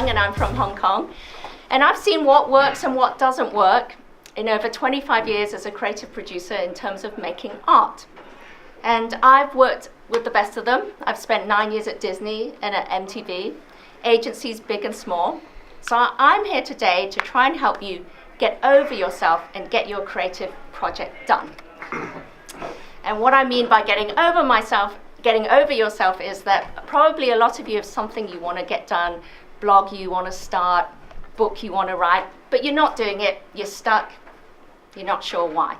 Cheung, and I'm from Hong Kong. And I've seen what works and what doesn't work in over 25 years as a creative producer in terms of making art. And I've worked with the best of them. I've spent 9 years at Disney and at MTV, agencies big and small. So I'm here today to try and help you get over yourself and get your creative project done. And what I mean by getting over yourself is that probably a lot of you have something you want to get done, blog you want to start, book you want to write, but you're not doing it, you're stuck, you're not sure why.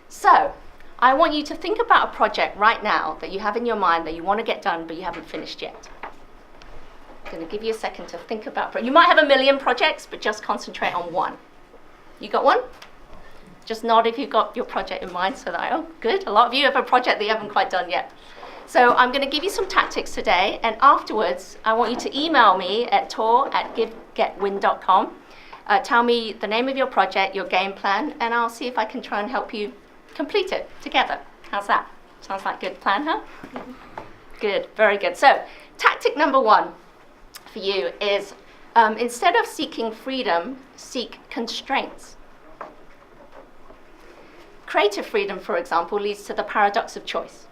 So I want you to think about a project right now that you have in your mind that you want to get done but you haven't finished yet. I'm going to give you a second to think about you might have a million projects, but just concentrate on one. You got one? Just nod if you've got your project in mind so that, oh, good. A lot of you have a project that you haven't quite done yet. So I'm going to give you some tactics today, and afterwards, I want you to email me at tor@GiveGetWin.com. Tell me the name of your project, your game plan, and I'll see if I can try and help you complete it together. How's that? Sounds like a good plan, huh? Good, very good. So tactic number one for you is instead of seeking freedom, seek constraints. Creative freedom, for example, leads to the paradox of choice.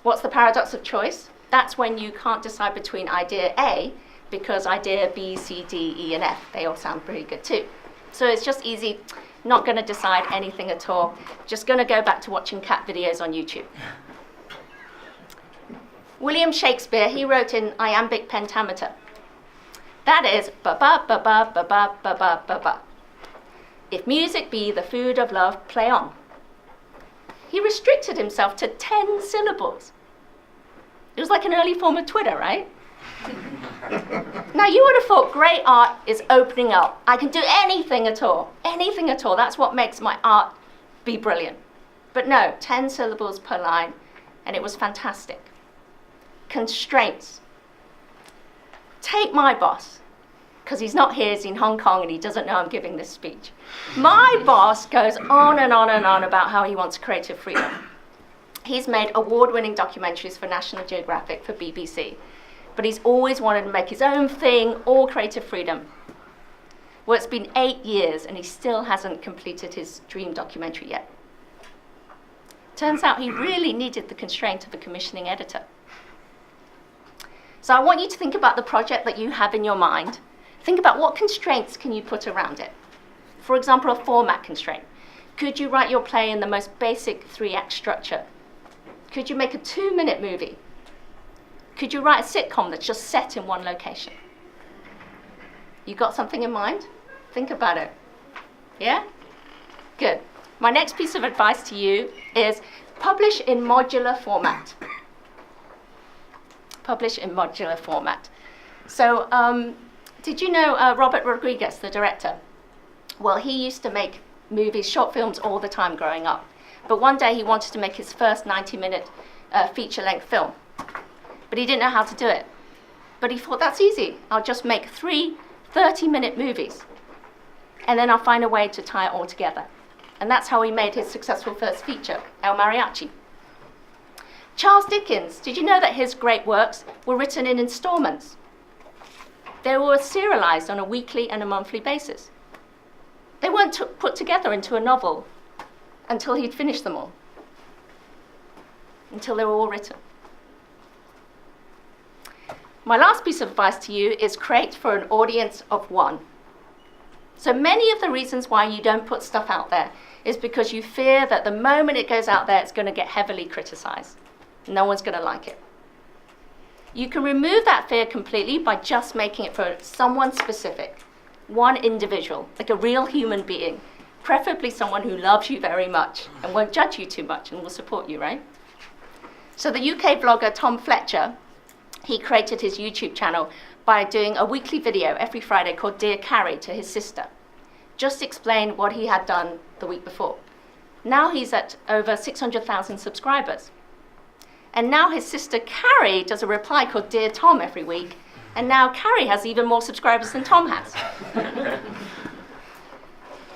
What's the paradox of choice? That's when you can't decide between idea A because idea B, C, D, E, and F, they all sound pretty good too. So it's just easy, not going to decide anything at all, just going to go back to watching cat videos on YouTube. William Shakespeare, he wrote in iambic pentameter. That is ba-ba, ba-ba, ba-ba, ba-ba, ba-ba. If music be the food of love, play on. He restricted himself to 10 syllables. It was like an early form of Twitter, right? Now, you would have thought great art is opening up. I can do anything at all. Anything at all. That's what makes my art be brilliant. But no, 10 syllables per line, and it was fantastic. Constraints. Take my boss, because he's not here, he's in Hong Kong, and he doesn't know I'm giving this speech. My boss goes on and on and on about how he wants creative freedom. He's made award-winning documentaries for National Geographic, for BBC, but he's always wanted to make his own thing, all creative freedom. Well, it's been 8 years, and he still hasn't completed his dream documentary yet. Turns out he really needed the constraint of a commissioning editor. So I want you to think about the project that you have in your mind. Think about what constraints can you put around it. For example, a format constraint. Could you write your play in the most basic 3-act structure? Could you make a 2-minute movie? Could you write a sitcom that's just set in one location? You got something in mind? Think about it. Yeah? Good. My next piece of advice to you is publish in modular format. Publish in modular format. So, did you know Robert Rodriguez, the director? Well, he used to make movies, short films all the time growing up. But one day he wanted to make his first 90-minute feature-length film. But he didn't know how to do it. But he thought, that's easy. I'll just make 3 30-minute movies. And then I'll find a way to tie it all together. And that's how he made his successful first feature, El Mariachi. Charles Dickens, did you know that his great works were written in installments? They were serialized on a weekly and a monthly basis. They weren't put together into a novel until he'd finished them all, until they were all written. My last piece of advice to you is create for an audience of one. So many of the reasons why you don't put stuff out there is because you fear that the moment it goes out there, it's going to get heavily criticized. No one's going to like it. You can remove that fear completely by just making it for someone specific, one individual, like a real human being, preferably someone who loves you very much and won't judge you too much and will support you, right? So the UK blogger Tom Fletcher, he created his YouTube channel by doing a weekly video every Friday called Dear Carrie to his sister. Just explain what he had done the week before. Now he's at over 600,000 subscribers. And now his sister Carrie does a reply called Dear Tom every week, and now Carrie has even more subscribers than Tom has.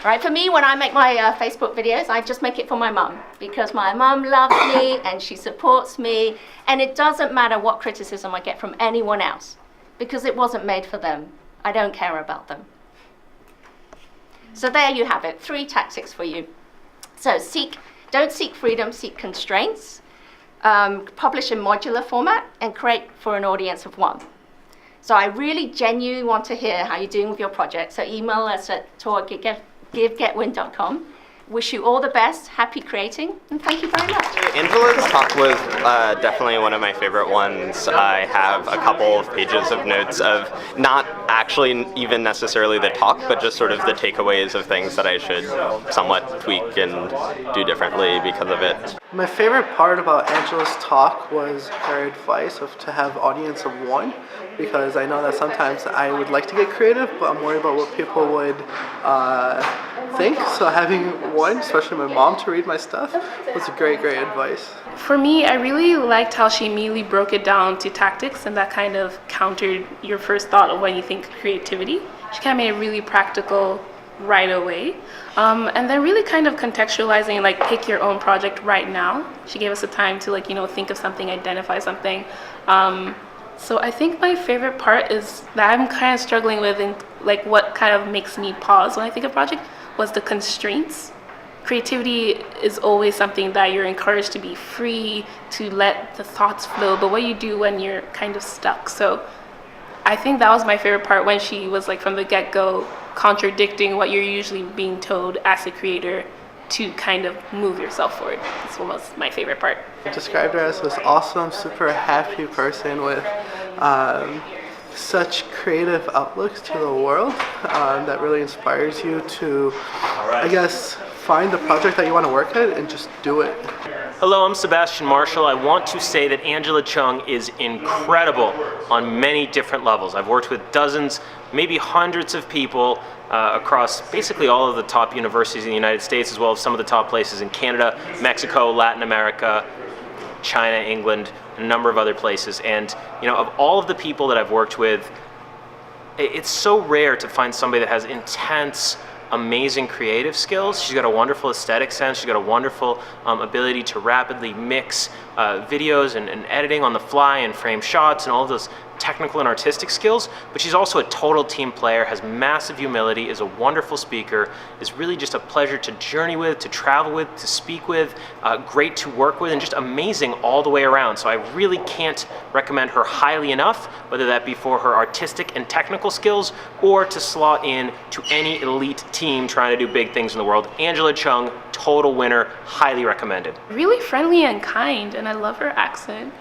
Right, for me, when I make my Facebook videos, I just make it for my mum, because my mum loves me and she supports me, and it doesn't matter what criticism I get from anyone else. because it wasn't made for them. I don't care about them. So there you have it, 3 tactics for you. So don't seek freedom, seek constraints. Publish in modular format and create for an audience of 1. So I really genuinely want to hear how you're doing with your project. So email us at GiveGetWin.com. Wish you all the best, happy creating, and thank you very much. Angela's talk was definitely one of my favorite ones. I have a couple of pages of notes of not actually even necessarily the talk, but just sort of the takeaways of things that I should somewhat tweak and do differently because of it. My favorite part about Angela's talk was her advice to have audience of 1, because I know that sometimes I would like to get creative, but I'm worried about what people would think. So having 1, especially my mom, to read my stuff was a great advice. For me, I really liked how she immediately broke it down to tactics, and that kind of countered your first thought of when you think creativity. She kind of made it really practical right away. And then really kind of contextualizing, like, pick your own project right now. She gave us the time to, like, think of something, identify something. So I think my favorite part is that I'm kind of struggling with, and like what kind of makes me pause when I think of project, was the constraints. Creativity is always something that you're encouraged to be free, to let the thoughts flow, but what you do when you're kind of stuck. So I think that was my favorite part, when she was, like, from the get-go contradicting what you're usually being told as a creator to kind of move yourself forward. That's what was my favorite part. I described her as this awesome, super happy person with such creative outlooks to the world that really inspires you to, I guess, find the project that you want to work at and just do it. Hello, I'm Sebastian Marshall. I want to say that Angela Cheung is incredible on many different levels. I've worked with dozens, maybe hundreds of people across basically all of the top universities in the United States, as well as some of the top places in Canada, Mexico, Latin America, China, England, and a number of other places. And of all of the people that I've worked with, it's so rare to find somebody that has intense, amazing creative skills. She's got a wonderful aesthetic sense. She's got a wonderful ability to rapidly mix videos and editing on the fly and frame shots and all of those technical and artistic skills, but she's also a total team player, has massive humility, is a wonderful speaker, is really just a pleasure to journey with, to travel with, to speak with, great to work with, and just amazing all the way around. So I really can't recommend her highly enough, whether that be for her artistic and technical skills or to slot in to any elite team trying to do big things in the world. Angela Cheung, total winner, highly recommended. Really friendly and kind, and I love her accent.